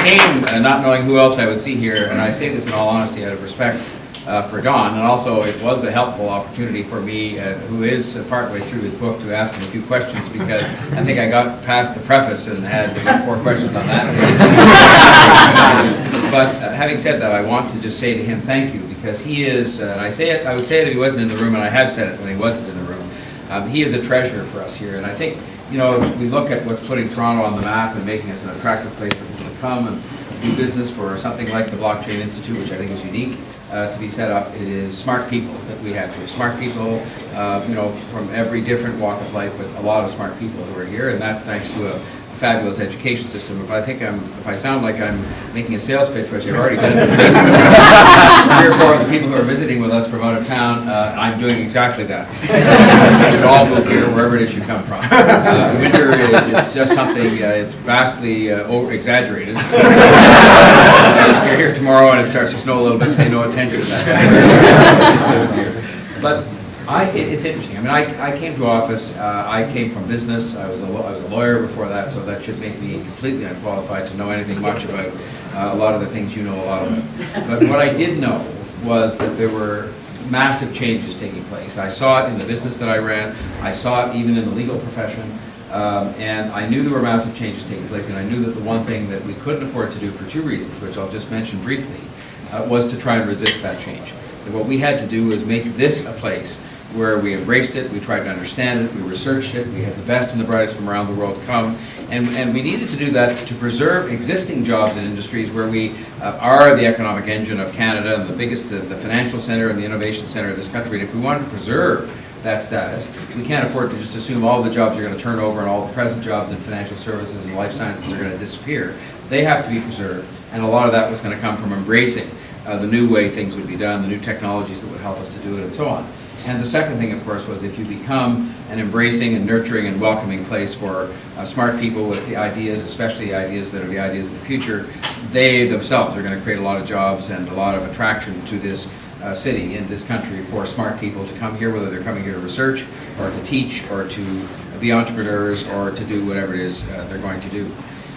came not knowing who else I would see here, and I say this in all honesty out of respect for Don, and also it was a helpful opportunity for me, who is partway through his book, to ask him a few questions, because I think I got past the preface and had about 4 questions on that. But having said that, I want to just say to him thank you, because he is, and I would say it if he wasn't in the room, and I have said it when he wasn't in the room, he is a treasure for us here. And I think, you know, we look at what's putting Toronto on the map and making us an attractive place for people to come and do business for something like the Blockchain Institute, which I think is unique to be set up. It is smart people that we have here. Smart people, you know, from every different walk of life, but a lot of smart people who are here, and that's thanks to a fabulous education system. If I think if I sound like I'm making a sales pitch, which I've already done for 3 or 4 of the people who are visiting with us from out of town, I'm doing exactly that. You should all move here, wherever it is you come from. Winter is just something, it's vastly exaggerated. If you're here tomorrow and it starts to snow a little bit, pay no attention to that. But it's interesting. I mean, I came to office, I came from business, I was a lawyer before that, so that should make me completely unqualified to know anything much about a lot of the things you know a lot about. But what I did know was that there were massive changes taking place. I saw it in the business that I ran, I saw it even in the legal profession, and I knew there were massive changes taking place, and I knew that the one thing that we couldn't afford to do for 2 reasons, which I'll just mention briefly, was to try and resist that change. And what we had to do was make this a place where we embraced it, we tried to understand it, we researched it, we had the best and the brightest from around the world come, and we needed to do that to preserve existing jobs and industries where we are the economic engine of Canada and the biggest, the financial center and the innovation center of this country. And if we want to preserve that status, we can't afford to just assume all the jobs are going to turn over and all the present jobs in financial services and life sciences are going to disappear. They have to be preserved, and a lot of that was going to come from embracing the new way things would be done, the new technologies that would help us to do it, and so on. And the second thing, of course, was if you become an embracing and nurturing and welcoming place for smart people with the ideas, especially ideas that are the ideas of the future, they themselves are going to create a lot of jobs and a lot of attraction to this city and this country for smart people to come here, whether they're coming here to research or to teach or to be entrepreneurs or to do whatever it is they're going to do.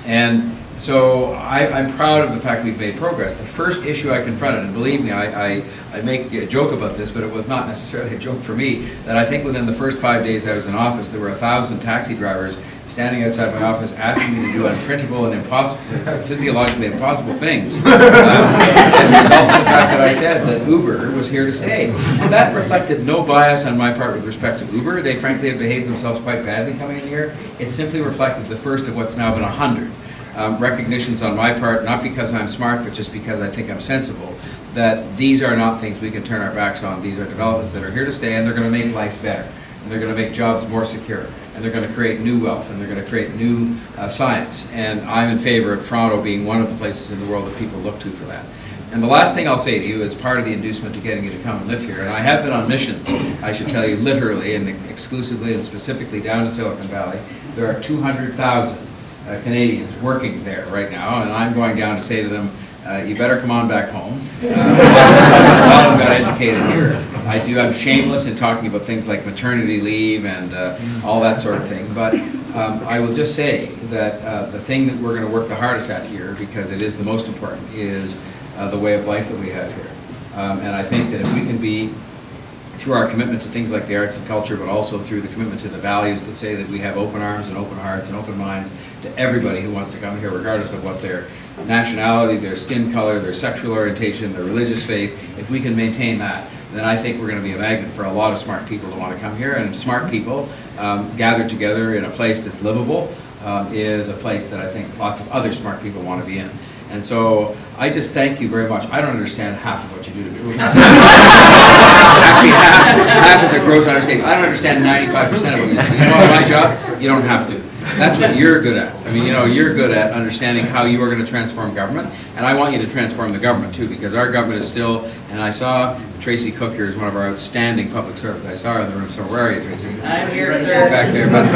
And so I'm proud of the fact we've made progress. The first issue I confronted, and believe me, I make a joke about this, but it was not necessarily a joke for me, that I think within the first 5 days I was in office, there were 1,000 taxi drivers standing outside my office asking me to do unprintable and impossible, physiologically impossible things. As a result of the fact that I said that Uber was here to stay. And that reflected no bias on my part with respect to Uber. They frankly have behaved themselves quite badly coming in here. It simply reflected the first of what's now been 100. Recognitions on my part, not because I'm smart, but just because I think I'm sensible, that these are not things we can turn our backs on. These are developments that are here to stay, and they're going to make life better, and they're going to make jobs more secure, and they're going to create new wealth, and they're going to create new science. And I'm in favor of Toronto being one of the places in the world that people look to for that. And the last thing I'll say to you is part of the inducement to getting you to come and live here, and I have been on missions, I should tell you, literally and exclusively and specifically down to Silicon Valley. There are 200,000 Canadians working there right now, and I'm going down to say to them, you better come on back home. A lot of them got educated here. I'm shameless in talking about things like maternity leave and all that sort of thing, but I will just say that the thing that we're going to work the hardest at here, because it is the most important, is the way of life that we have here. And I think that if we can be, through our commitment to things like the arts and culture, but also through the commitment to the values that say that we have open arms and open hearts and open minds to everybody who wants to come here, regardless of what their nationality, their skin color, their sexual orientation, their religious faith. If we can maintain that, then I think we're going to be a magnet for a lot of smart people to want to come here. And smart people gathered together in a place that's livable is a place that I think lots of other smart people want to be in. And so I just thank you very much. I don't understand half of what you do to me. Actually, half is a gross understatement. I don't understand 95% of what you do. You know what, my job? You don't have to. That's what you're good at. I mean, you know, you're good at understanding how you are going to transform government, and I want you to transform the government too, because our government is still, and I saw Tracy Cook here is one of our outstanding public servants. I saw her in the room, so where are you, Tracy? I'm here, sir. Back there, but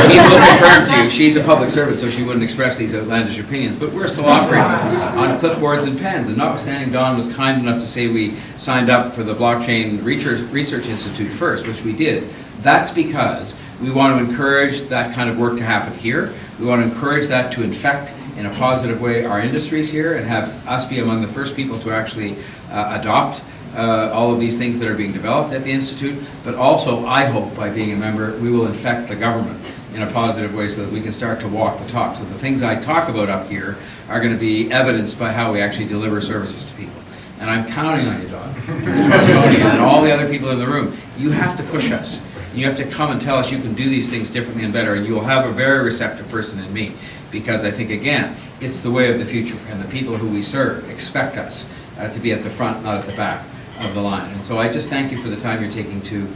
she will confirm to you, she's a public servant, so she wouldn't express these outlandish opinions, but we're still operating on clipboards and pens, and notwithstanding Don was kind enough to say we signed up for the Blockchain Research Institute first, which we did. That's because We want to encourage that kind of work to happen here. We want to encourage that to infect in a positive way our industries here and have us be among the first people to actually adopt all of these things that are being developed at the Institute, but also, I hope, by being a member, we will infect the government in a positive way so that we can start to walk the talk. So the things I talk about up here are going to be evidenced by how we actually deliver services to people. And I'm counting on you, Don, and all the other people in the room. You have to push us. You have to come and tell us you can do these things differently and better, and you will have a very receptive person in me, because I think, again, it's the way of the future, and the people who we serve expect us to be at the front, not at the back of the line. And so I just thank you for the time you're taking to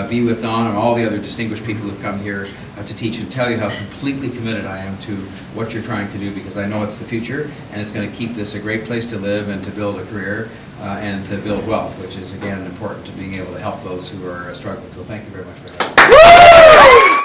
be with Don and all the other distinguished people who've come here to teach and tell you how completely committed I am to what you're trying to do, because I know it's the future and it's going to keep this a great place to live and to build a career and to build wealth, which is, again, important to being able to help those who are struggling. So thank you very much for that.